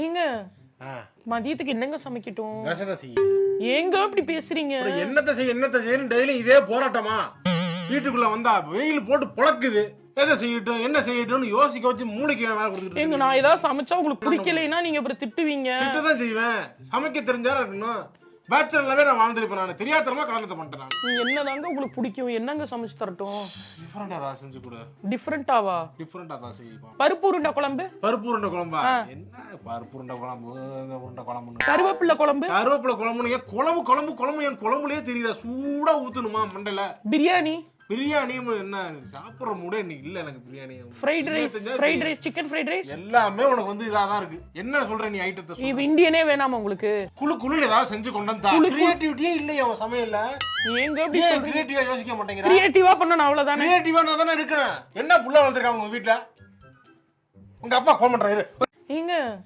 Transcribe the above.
ஏங்க மதியத்துக்கு என்னங்க சமைக்கட்டும்? ஏங்க அப்படி பேசுறீங்க? என்னத்த செய்யணும் டெய்லி இதே போராட்டமா? வீட்டுக்குள்ள வந்தா வெயில் போட்டு பொளக்குது. எதை செய்யட்டும் என்ன செய்யட்டும்னு யோசிக்க வச்சு மூளைக்கு வேலை கொடுத்துட்டு ஏங்க நான் ஏதாவது சமைச்சா உங்களுக்கு பிடிக்கலைன்னா நீங்க அப்புறம் திட்டுவீங்க. திட்டதான் செய்வேன். சமைக்க தெரிஞ்சா இருக்கணும். பேச்சுலர்லவே நான் வாழ்ந்துருப்பேன். நான் தெரியாதனமா கல்யாணத்தை பண்ணிட்டேன். நீங்க என்னதாங்க உங்களுக்கு பிடிக்கும்? என்னங்க சமைச்சு தரட்டும்? டிஃபரெண்டா தான் செஞ்சு கொடு. டிஃபரெண்டாவா? டிஃபரெண்டா தான் செய்வோம். பருப்பு உருண்டை குழம்பு. பருப்பு உருண்டை குழம்பா? என்ன பருப்பு உருண்டை குழம்பு உருண்டை குழம்புன்னு? கருவேப்பிலை குழம்பு. கருவேப்பிலை குழம்புன்னு குழம்பு என் குழம்புலயே தெரியுதா? சூடா ஊத்தணுமா மண்டல? பிரியாணி. பிரியாணி என்ன சாப்பிடுற மூடே இன்னைக்கு இல்ல எனக்கு. Biryani, fried rice, chicken fried rice எல்லாமே உனக்கு வந்து இதாதான் இருக்கு. என்ன சொல்ற நீ ஐட்டத்தை? இது இந்தியனே வேணாமா உங்களுக்கு? குழு ஏதாவது செஞ்சு கொண்டு வந்தா. கிரியேட்டிவிட்டியே இல்லையா உன் சமையல்ல? ஏங்க அப்படி கிரியேட்டிவா யோசிக்க மாட்டேங்கிற? கிரியேட்டிவா பண்ணனும் அவ்வளவுதானே. கிரியேட்டிவா நான் தானே இருக்கேன். என்ன புள்ள வளர்த்திருக்காங்க உங்க வீட்ல? உங்க அப்பா ஃபோன் பண்றாரு. ஏங்க